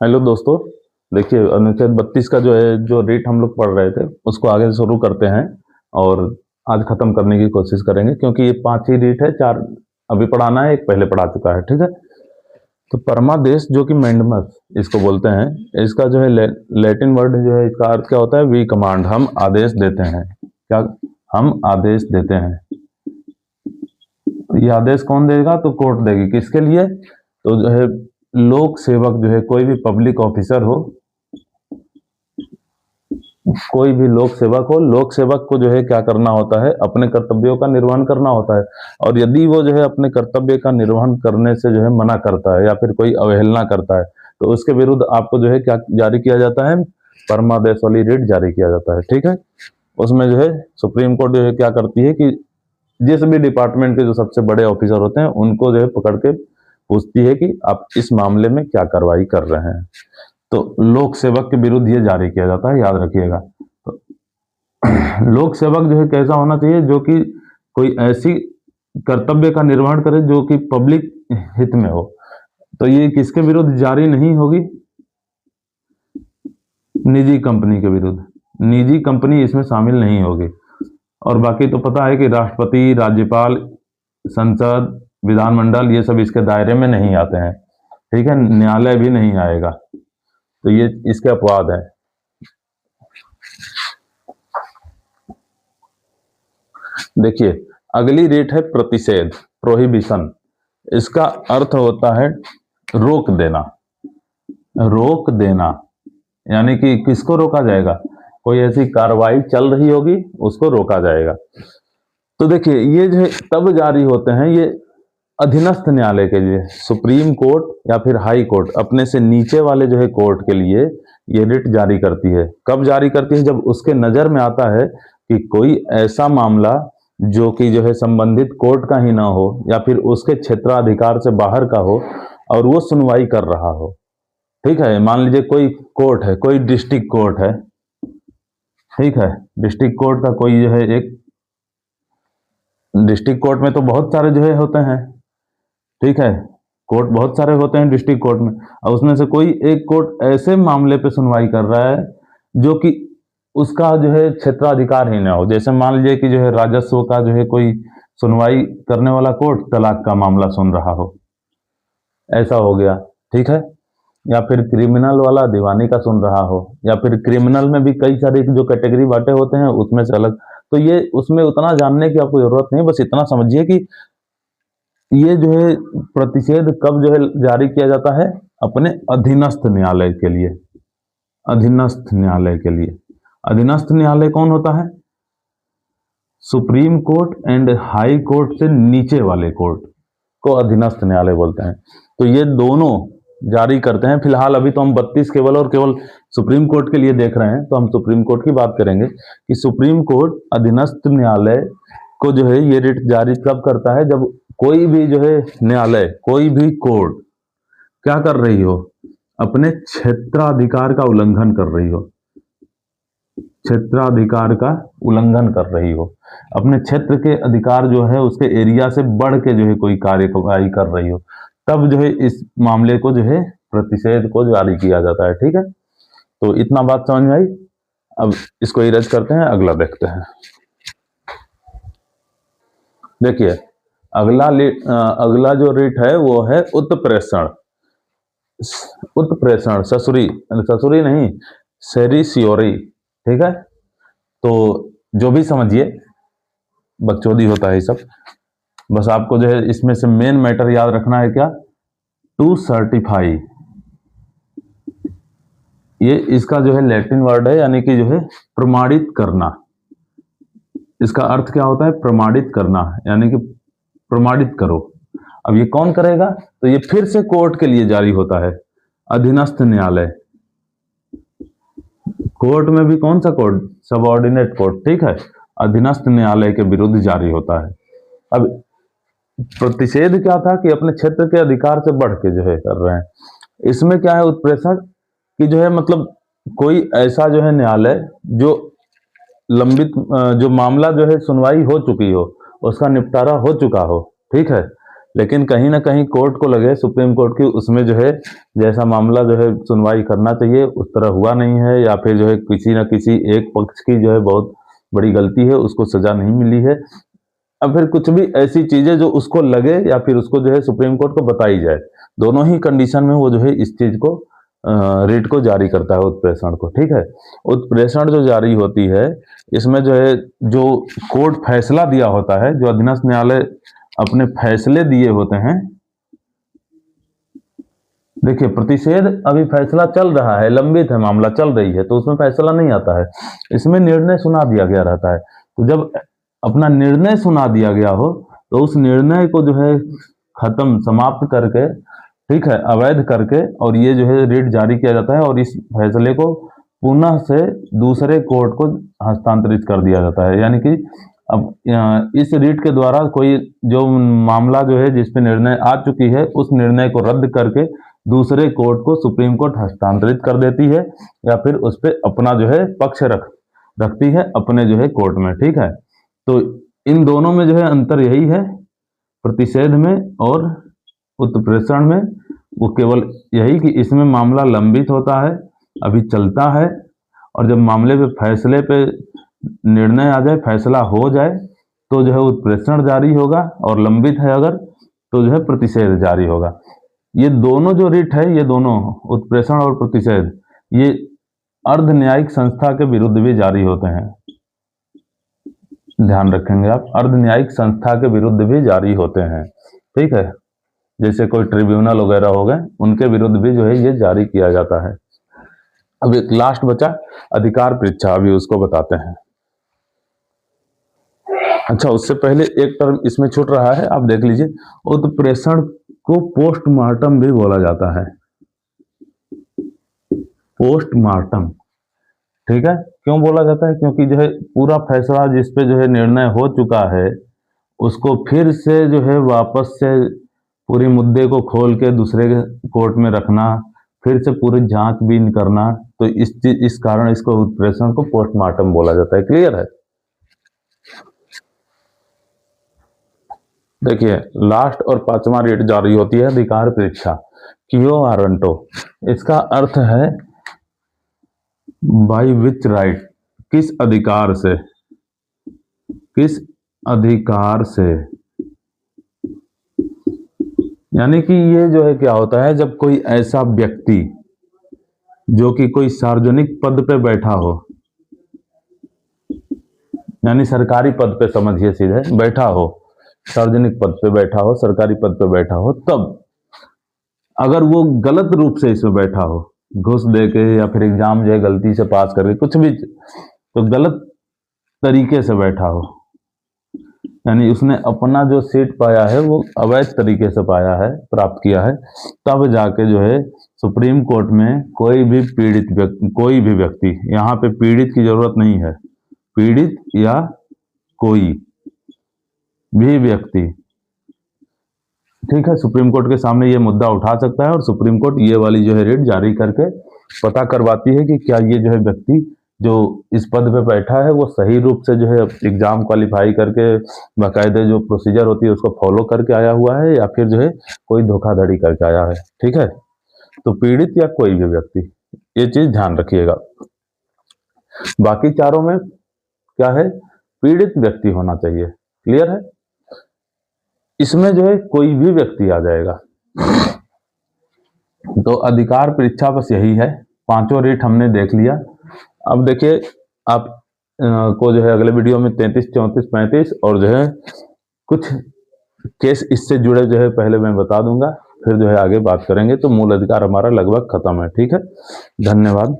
Hello दोस्तों। देखिए, अनुच्छेद 32 का जो है, जो रीट हम लोग पढ़ रहे थे उसको आगे शुरू करते हैं और आज खत्म करने की कोशिश करेंगे, क्योंकि ये 5 ही रीट है। 4 अभी पढ़ाना है, एक पहले पढ़ा चुका है। ठीक है। तो परमादेश जो कि मैंडमस इसको बोलते हैं, इसका जो है लैटिन वर्ड जो है, इसका अर्थ क्या होता है? वी कमांड, हम आदेश देते हैं। क्या? हम आदेश देते हैं। ये आदेश कौन देगा? तो कोर्ट देगी। किसके लिए? तो जो है लोक सेवक, जो है कोई भी पब्लिक ऑफिसर हो, कोई भी लोक सेवक हो, लोक सेवक को जो है क्या करना होता है? अपने कर्तव्यों का निर्वहन करना होता है। और यदि वो जो है अपने कर्तव्य का निर्वहन करने से जो है मना करता है या फिर कोई अवहेलना करता है, तो उसके विरुद्ध आपको जो है क्या जारी किया जाता है? परमादेश वाली रिट जारी किया जाता है। ठीक है। उसमें जो है सुप्रीम कोर्ट जो है क्या करती है कि जिस भी डिपार्टमेंट के जो सबसे बड़े ऑफिसर होते हैं उनको जो है पकड़ के पूछती है कि आप इस मामले में क्या कार्रवाई कर रहे हैं। तो लोक सेवक के विरुद्ध ये जारी किया जाता है, याद रखिएगा। तो लोक सेवक जो है कैसा होना चाहिए? जो कि कोई ऐसी कर्तव्य का निर्वहन करे जो कि पब्लिक हित में हो। तो ये किसके विरुद्ध जारी नहीं होगी? निजी कंपनी के विरुद्ध। निजी कंपनी इसमें शामिल नहीं होगी। और बाकी तो पता है कि राष्ट्रपति, राज्यपाल, संसद, विधानमंडल ये सब इसके दायरे में नहीं आते हैं। ठीक है। न्यायालय भी नहीं आएगा। तो ये इसके अपवाद है। देखिए, अगली रेट है प्रतिषेध, प्रोहिबिशन। इसका अर्थ होता है रोक देना। रोक देना यानी कि किसको रोका जाएगा? कोई ऐसी कार्रवाई चल रही होगी, उसको रोका जाएगा। तो देखिए, ये जो है तब जारी होते हैं, ये अधीनस्थ न्यायालय के लिए, सुप्रीम कोर्ट या फिर हाई कोर्ट, अपने से नीचे वाले जो है कोर्ट के लिए ये रिट जारी करती है। कब जारी करती है? जब उसके नजर में आता है कि कोई ऐसा मामला जो कि जो है संबंधित कोर्ट का ही ना हो या फिर उसके क्षेत्राधिकार से बाहर का हो और वो सुनवाई कर रहा हो। ठीक है। मान लीजिए कोई कोर्ट है, कोई डिस्ट्रिक्ट कोर्ट है। ठीक है। डिस्ट्रिक्ट कोर्ट का कोई जो है एक, डिस्ट्रिक्ट कोर्ट में तो बहुत सारे जो है होते हैं। ठीक है। कोर्ट बहुत सारे होते हैं डिस्ट्रिक्ट कोर्ट में, और उसमें से कोई एक कोर्ट ऐसे मामले पे सुनवाई कर रहा है जो कि उसका जो है क्षेत्राधिकार ही ना हो। जैसे मान लीजिए कि जो है राजस्व का जो है कोई सुनवाई करने वाला कोर्ट तलाक का मामला सुन रहा हो, ऐसा हो गया। ठीक है। या फिर क्रिमिनल वाला दीवानी का सुन रहा हो, या फिर क्रिमिनल में भी कई सारी जो कैटेगरी बांटे होते हैं उसमें से अलग। तो ये उसमें उतना जानने की आपको जरूरत नहीं, बस इतना समझिए कि ये जो है प्रतिषेध कब जो है जारी किया जाता है? अपने अधीनस्थ न्यायालय के लिए। अधीनस्थ न्यायालय के लिए। अधीनस्थ न्यायालय कौन होता है? Supreme court and high court से नीचे वाले कोर्ट को अधीनस्थ न्यायालय बोलते हैं। तो ये दोनों जारी करते हैं। फिलहाल अभी तो हम 32 केवल और केवल सुप्रीम कोर्ट के लिए देख रहे हैं, तो हम सुप्रीम कोर्ट की बात करेंगे कि सुप्रीम कोर्ट अधीनस्थ न्यायालय को जो है ये रिट जारी कब करता है? जब कोई भी जो है न्यायालय, कोई भी कोर्ट क्या कर रही हो? अपने क्षेत्राधिकार का उल्लंघन कर रही हो। क्षेत्राधिकार का उल्लंघन कर रही हो, अपने क्षेत्र के अधिकार जो है उसके एरिया से बढ़ के जो है कोई कार्यवाही कर रही हो, तब जो है इस मामले को जो है प्रतिषेध को जारी किया जाता है। ठीक है। तो इतना बात समझ में आई। अब इसको इरेज करते हैं, अगला देखते हैं। देखिए, अगला जो रिट है वो है उत्प्रेषण। उत्प्रेषण, ससुरी, ससुरी नहीं, सेरिसियोरी। ठीक है। तो जो भी समझिए, बकचोदी होता है ये सब। बस आपको जो है इसमें से मेन मैटर याद रखना है क्या? To certify. ये इसका जो है लैटिन वर्ड है, यानी कि जो है प्रमाणित करना। इसका अर्थ क्या होता है? प्रमाणित करना, यानी कि प्रमाणित करो। अब ये कौन करेगा? तो ये फिर से कोर्ट के लिए जारी होता है, अधीनस्थ न्यायालय। कोर्ट में भी कौन सा कोर्ट? Subordinate court. ठीक है। अधीनस्थ न्यायालय के विरुद्ध जारी होता है। अब प्रतिषेध क्या था? कि अपने क्षेत्र के अधिकार से बढ़ के जो है कर रहे हैं। इसमें क्या है उत्प्रेषण कि जो है मतलब कोई ऐसा जो है न्यायालय जो लंबित, जो मामला जो है सुनवाई हो चुकी हो, उसका निपटारा हो चुका हो। ठीक है। लेकिन कहीं ना कहीं कोर्ट को लगे, सुप्रीम कोर्ट की, उसमें जो है जैसा मामला जो है सुनवाई करना चाहिए उस तरह हुआ नहीं है, या फिर जो है किसी न किसी एक पक्ष की जो है बहुत बड़ी गलती है, उसको सजा नहीं मिली है। अब फिर कुछ भी ऐसी चीजें जो उसको लगे या फिर उसको जो है सुप्रीम कोर्ट को बताई जाए, दोनों ही कंडीशन में वो जो है इस चीज को रिट को जारी करता है, उत्प्रेषण को। ठीक है, उत्प्रेषण जो जारी होती है, इसमें जो है जो कोर्ट फैसला दिया होता है, जो अधीनस्थ न्यायालय अपने फैसले दिए होते हैं, देखिए प्रतिषेध अभी फैसला चल रहा है, लंबित है, मामला चल रही है, तो उसमें फैसला नहीं आता है, इसमें निर्णय सुना दिया गया रहता है। तो जब अपना निर्णय सुना दिया गया हो तो उस निर्णय को जो है खत्म, समाप्त करके, ठीक है, अवैध करके, और ये जो है रिट जारी किया जाता है और इस फैसले को पुनः से दूसरे कोर्ट को हस्तांतरित कर दिया जाता है। यानी कि अब इस रिट के द्वारा कोई जो मामला जो है जिस पे निर्णय आ चुकी है, उस निर्णय को रद्द करके दूसरे कोर्ट को सुप्रीम कोर्ट हस्तांतरित कर देती है, या फिर उस पर अपना जो है पक्ष रखती है अपने जो है कोर्ट में। ठीक है, तो इन दोनों में जो है अंतर यही है, प्रतिषेध में और उत्प्रेषण में, वो केवल यही कि इसमें मामला लंबित होता है, अभी चलता है, और जब मामले पे फैसले पे निर्णय आ जाए, फैसला हो जाए, तो जो है उत्प्रेषण जारी होगा, और लंबित है अगर तो जो है प्रतिषेध जारी होगा। ये दोनों जो रिट है, ये दोनों उत्प्रेषण और प्रतिषेध, ये अर्ध न्यायिक संस्था के विरुद्ध भी जारी होते हैं, ध्यान रखेंगे आप, अर्ध न्यायिक संस्था के विरुद्ध भी जारी होते हैं। ठीक है, जैसे कोई ट्रिब्यूनल वगैरह हो गए, उनके विरुद्ध भी जो है ये जारी किया जाता है। अब एक लास्ट बचा अधिकार परीक्षा, अभी उसको बताते हैं। अच्छा, उससे पहले एक टर्म इसमें छूट रहा है, आप देख लीजिए, उत्प्रेषण को पोस्टमार्टम भी बोला जाता है, पोस्टमार्टम। ठीक है, क्यों बोला जाता है? क्योंकि जो है पूरा फैसला जिस पे जो है निर्णय हो चुका है, उसको फिर से जो है वापस से पूरी मुद्दे को खोल के दूसरे कोर्ट में रखना, फिर से पूरी जांचबीन करना, तो इस कारण इसको उत्प्रेषण को पोस्टमार्टम बोला जाता है। क्लियर है? देखिए, लास्ट और 5वां रिट जारी होती है अधिकार परीक्षा, क्यो वारंटो। इसका अर्थ है बाय विच राइट, किस अधिकार से, किस अधिकार से। यानी कि ये जो है क्या होता है, जब कोई ऐसा व्यक्ति जो कि कोई सार्वजनिक पद पे बैठा हो, यानी सरकारी पद पे समझिए, सीधे बैठा हो, सार्वजनिक पद पे बैठा हो, सरकारी पद पे बैठा हो, तब अगर वो गलत रूप से इसमें बैठा हो, घूस दे के या फिर एग्जाम जो है गलती से पास करके, कुछ भी, तो गलत तरीके से बैठा हो, यानी उसने अपना जो सीट पाया है वो अवैध तरीके से पाया है, प्राप्त किया है, तब जाके जो है सुप्रीम कोर्ट में कोई भी पीड़ित व्यक्ति, कोई भी व्यक्ति, यहाँ पे पीड़ित की जरूरत नहीं है, पीड़ित या कोई भी व्यक्ति, ठीक है, सुप्रीम कोर्ट के सामने ये मुद्दा उठा सकता है, और सुप्रीम कोर्ट ये वाली जो है रिट जारी करके पता करवाती है कि क्या ये जो है व्यक्ति जो इस पद पे बैठा है वो सही रूप से जो है एग्जाम क्वालिफाई करके बाकायदे जो प्रोसीजर होती है उसको फॉलो करके आया हुआ है, या फिर जो है कोई धोखाधड़ी करके आया है। ठीक है, तो पीड़ित या कोई भी व्यक्ति, ये चीज ध्यान रखिएगा। बाकी चारों में क्या है, पीड़ित व्यक्ति होना चाहिए। क्लियर है? इसमें जो है कोई भी व्यक्ति आ जाएगा। तो अधिकार परीक्षा बस यही है, 5 रिट हमने देख लिया। अब देखिए, आप को जो है अगले वीडियो में 33, 34, 35 और जो है कुछ केस इससे जुड़े जो है पहले मैं बता दूंगा, फिर जो है आगे बात करेंगे। तो मूल अधिकार हमारा लगभग खत्म है। ठीक है, धन्यवाद।